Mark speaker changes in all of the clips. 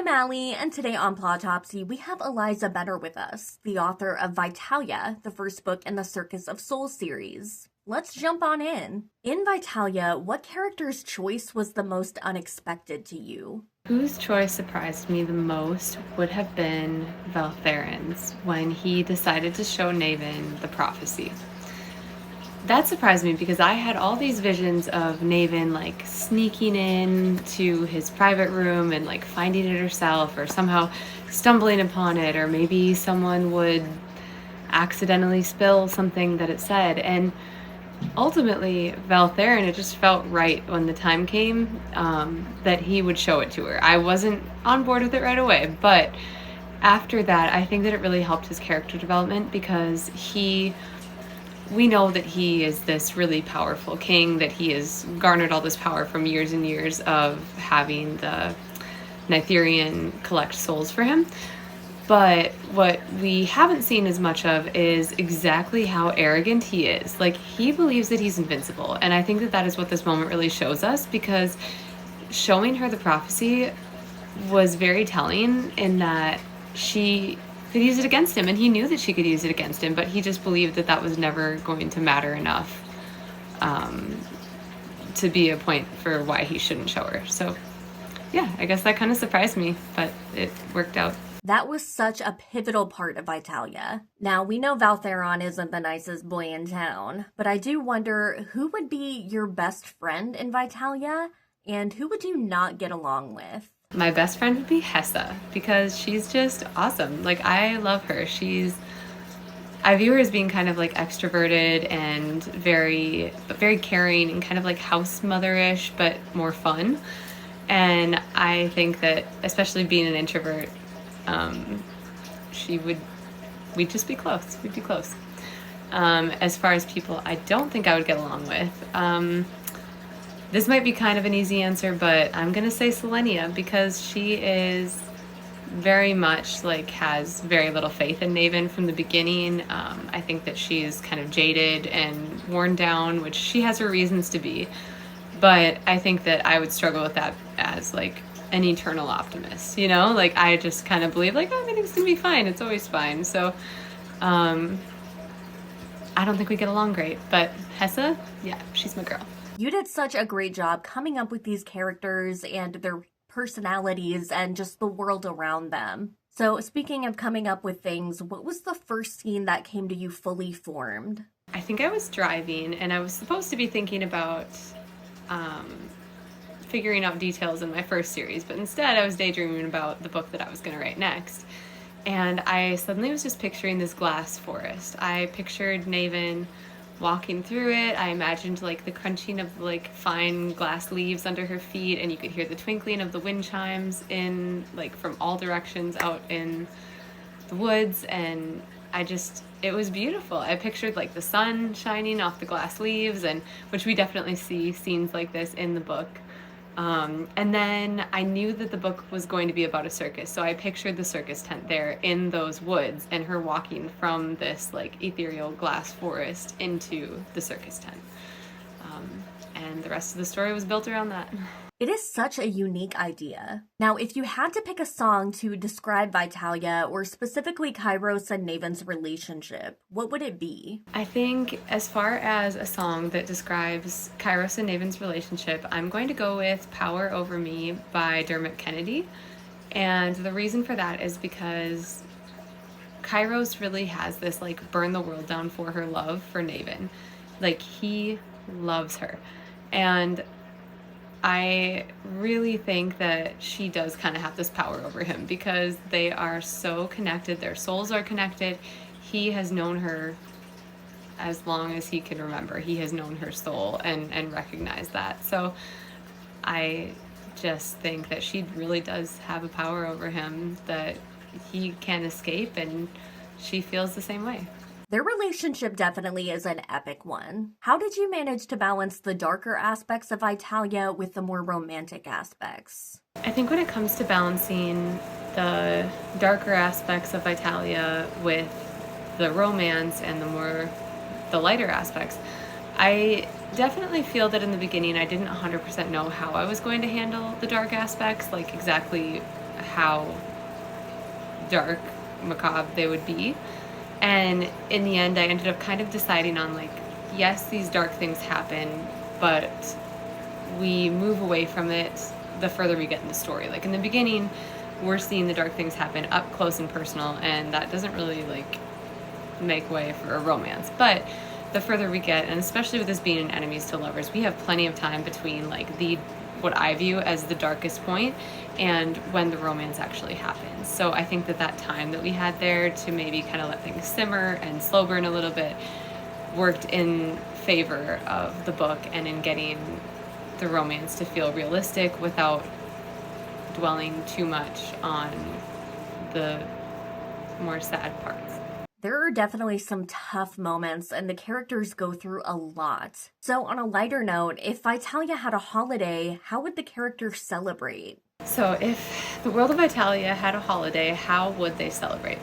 Speaker 1: I'm Allie, and today on Plotopsy, we have Eliza Benner with us, the author of Vitalia, the first book in the Circus of Souls series. Let's jump on in. In Vitalia, what character's choice was the most unexpected to you?
Speaker 2: Whose choice surprised me the most would have been Valtherin's when he decided to show Naevyn the prophecy. That surprised me because I had all these visions of Naevyn like sneaking in to his private room and like finding it herself or somehow stumbling upon it, or maybe someone would accidentally spill something that it said. And ultimately, Valtherin, it just felt right when the time came that he would show it to her. I wasn't on board with it right away, but after that, I think that it really helped his character development because we know that he is this really powerful king, that he has garnered all this power from years and years of having the Nytherian collect souls for him. But what we haven't seen as much of is exactly how arrogant he is. Like, he believes that he's invincible. And I think that that is what this moment really shows us, because showing her the prophecy was very telling in that she could use it against him, and he knew that she could use it against him, but he just believed that that was never going to matter enough to be a point for why he shouldn't show her. So yeah, I guess that kind of surprised me, but it worked out.
Speaker 1: That was such a pivotal part of Vitalia. Now, we know Valtheron isn't the nicest boy in town, but I do wonder who would be your best friend in Vitalia, and who would you not get along with?
Speaker 2: My best friend would be Hessa, because she's just awesome. Like, I love her. I view her as being kind of like extroverted and very caring and kind of like house motherish, but more fun. And I think that, especially being an introvert, we'd just be close. We'd be close. As far as people I don't think I would get along with, this might be kind of an easy answer, but I'm going to say Selenia, because she is very much like has very little faith in Naevyn from the beginning. I think that she's kind of jaded and worn down, which she has her reasons to be. But I think that I would struggle with that as like an eternal optimist, you know? Like, I just kind of believe like, oh, everything's going to be fine. It's always fine. So I don't think we get along great. But Hessa, yeah, she's my girl.
Speaker 1: You did such a great job coming up with these characters and their personalities and just the world around them. So speaking of coming up with things, what was the first scene that came to you fully formed?
Speaker 2: I think I was driving and I was supposed to be thinking about figuring out details in my first series, but instead I was daydreaming about the book that I was going to write next. And I suddenly was just picturing this glass forest. I pictured Naevyn walking through it. I imagined like the crunching of like fine glass leaves under her feet, and you could hear the twinkling of the wind chimes in like from all directions out in the woods, and it was beautiful. I pictured like the sun shining off the glass leaves, and which we definitely see scenes like this in the book. And then I knew that the book was going to be about a circus, so I pictured the circus tent there in those woods and her walking from this like ethereal glass forest into the circus tent. And the rest of the story was built around that.
Speaker 1: It is such a unique idea. Now, if you had to pick a song to describe Vitalia, or specifically Cairos and Naevyn's relationship, what would it be?
Speaker 2: I think as far as a song that describes Cairos and Naevyn's relationship, I'm going to go with Power Over Me by Dermot Kennedy. And the reason for that is because Cairos really has this like burn the world down for her love for Naevyn. Like, he loves her. And I really think that she does kind of have this power over him because they are so connected. Their souls are connected. He has known her as long as he can remember. He has known her soul and recognized that. So I just think that she really does have a power over him that he can't escape, and she feels the same way.
Speaker 1: Their relationship definitely is an epic one. How did you manage to balance the darker aspects of Vitalia with the more romantic aspects?
Speaker 2: I think when it comes to balancing the darker aspects of Vitalia with the romance and the lighter aspects, I definitely feel that in the beginning I didn't 100% know how I was going to handle the dark aspects, like exactly how dark, macabre they would be. And in the end, I ended up kind of deciding on, like, yes, these dark things happen, but we move away from it the further we get in the story. Like, in the beginning, we're seeing the dark things happen up close and personal, and that doesn't really, like, make way for a romance. But the further we get, and especially with this being an enemies to lovers, we have plenty of time between, like, what I view as the darkest point and when the romance actually happens. So I think that time that we had there to maybe kind of let things simmer and slow burn a little bit worked in favor of the book and in getting the romance to feel realistic without dwelling too much on the more sad parts.
Speaker 1: There are definitely some tough moments, and the characters go through a lot. So on a lighter note, if Vitalia had a holiday, how would the characters celebrate?
Speaker 2: So if the world of Vitalia had a holiday, how would they celebrate?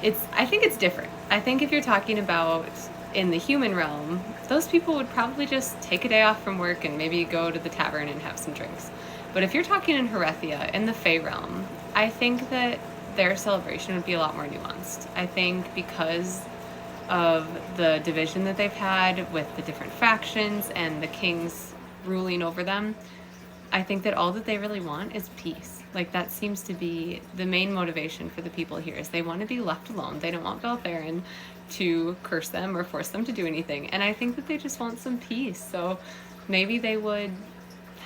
Speaker 2: I think it's different. I think if you're talking about in the human realm, those people would probably just take a day off from work and maybe go to the tavern and have some drinks. But if you're talking in Herethia, in the Fae realm, I think that their celebration would be a lot more nuanced. I think because of the division that they've had with the different factions and the kings ruling over them, I think that all that they really want is peace. Like, that seems to be the main motivation for the people here, is they want to be left alone. They don't want Beltherin to curse them or force them to do anything. And I think that they just want some peace. So maybe they would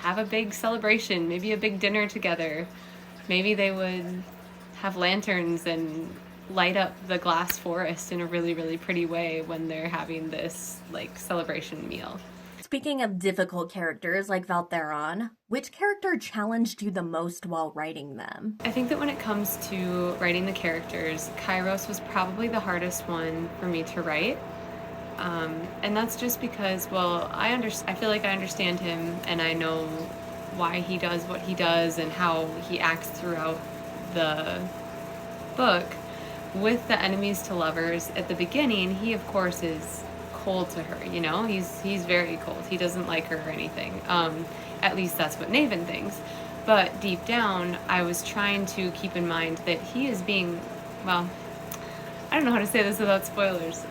Speaker 2: have a big celebration, maybe a big dinner together. Maybe they would have lanterns and light up the glass forest in a really, really pretty way when they're having this, like, celebration meal.
Speaker 1: Speaking of difficult characters like Valtheron, which character challenged you the most while writing them?
Speaker 2: I think that when it comes to writing the characters, Cairos was probably the hardest one for me to write. And that's just because, well, I feel like I understand him, and I know why he does what he does and how he acts throughout the book. With the enemies to lovers, at the beginning, he of course is cold to her, you know? He's very cold. He doesn't like her or anything. At least that's what Naevyn thinks. But deep down, I was trying to keep in mind that he is being, well, I don't know how to say this without spoilers.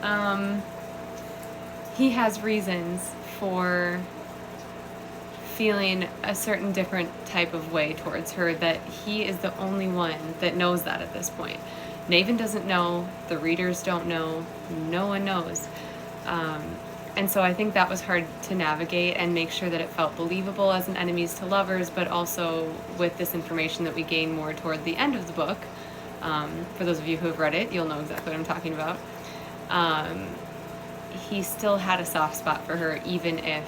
Speaker 2: He has reasons for feeling a certain different type of way towards her, that he is the only one that knows that at this point. Naevyn doesn't know, the readers don't know, no one knows. And so I think that was hard to navigate and make sure that it felt believable as an enemies to lovers, but also with this information that we gain more toward the end of the book. For those of you who have read it, you'll know exactly what I'm talking about. He still had a soft spot for her, even if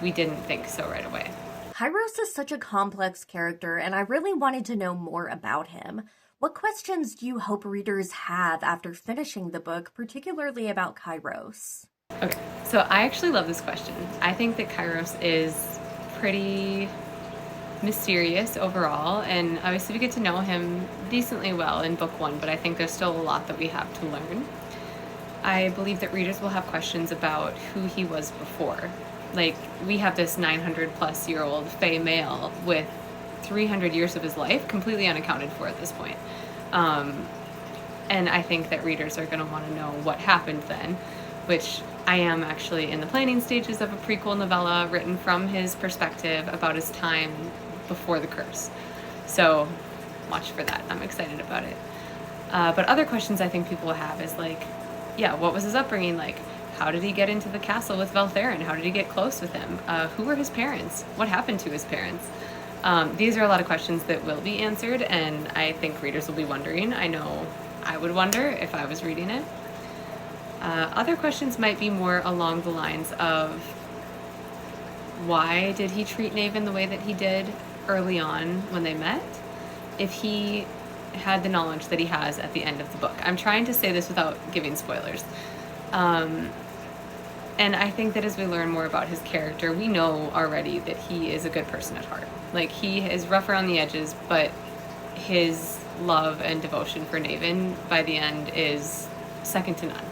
Speaker 2: we didn't think so right away.
Speaker 1: Cairos is such a complex character, and I really wanted to know more about him. What questions do you hope readers have after finishing the book, particularly about Cairos?
Speaker 2: Okay, so I actually love this question. I think that Cairos is pretty mysterious overall, and obviously we get to know him decently well in book one, but I think there's still a lot that we have to learn. I believe that readers will have questions about who he was before. Like, we have this 900-plus-year-old Fae male with 300 years of his life completely unaccounted for at this point. And I think that readers are going to want to know what happened then, which I am actually in the planning stages of a prequel novella written from his perspective about his time before the curse. So watch for that. I'm excited about it. But other questions I think people will have is, like, yeah, what was his upbringing like? How did he get into the castle with Beltherin? How did he get close with him? Who were his parents? What happened to his parents? These are a lot of questions that will be answered, and I think readers will be wondering. I know I would wonder if I was reading it. Other questions might be more along the lines of, why did he treat Naevyn the way that he did early on when they met? If he had the knowledge that he has at the end of the book. I'm trying to say this without giving spoilers. And I think that as we learn more about his character, we know already that he is a good person at heart. Like, he is rough around the edges, but his love and devotion for Naevyn by the end is second to none.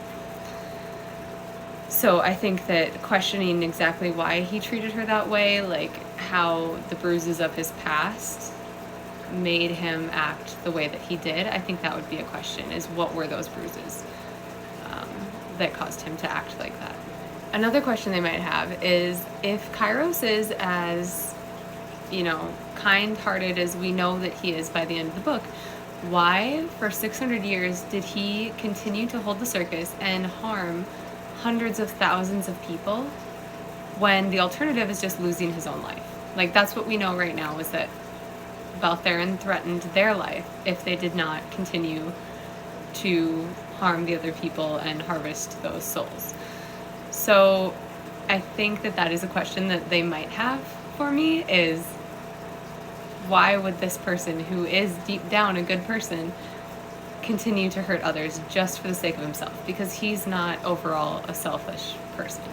Speaker 2: So I think that questioning exactly why he treated her that way, like how the bruises of his past made him act the way that he did, I think that would be a question, is what were those bruises that caused him to act like that? Another question they might have is, if Cairos is as, kind-hearted as we know that he is by the end of the book, why for 600 years did he continue to hold the circus and harm hundreds of thousands of people when the alternative is just losing his own life? Like, that's what we know right now, is that Baltherin threatened their life if they did not continue to harm the other people and harvest those souls. So I think that is a question that they might have for me, is why would this person, who is deep down a good person, continue to hurt others just for the sake of himself? Because he's not overall a selfish person.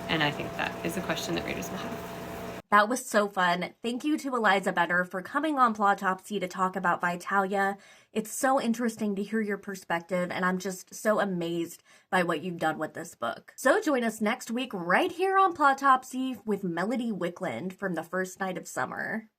Speaker 2: And I think that is a question that readers will have.
Speaker 1: That was so fun. Thank you to Eliza Benner for coming on Plotopsy to talk about Vitalia. It's so interesting to hear your perspective, and I'm just so amazed by what you've done with this book. So join us next week right here on Plotopsy with Melody Wickland from The First Night of Summer.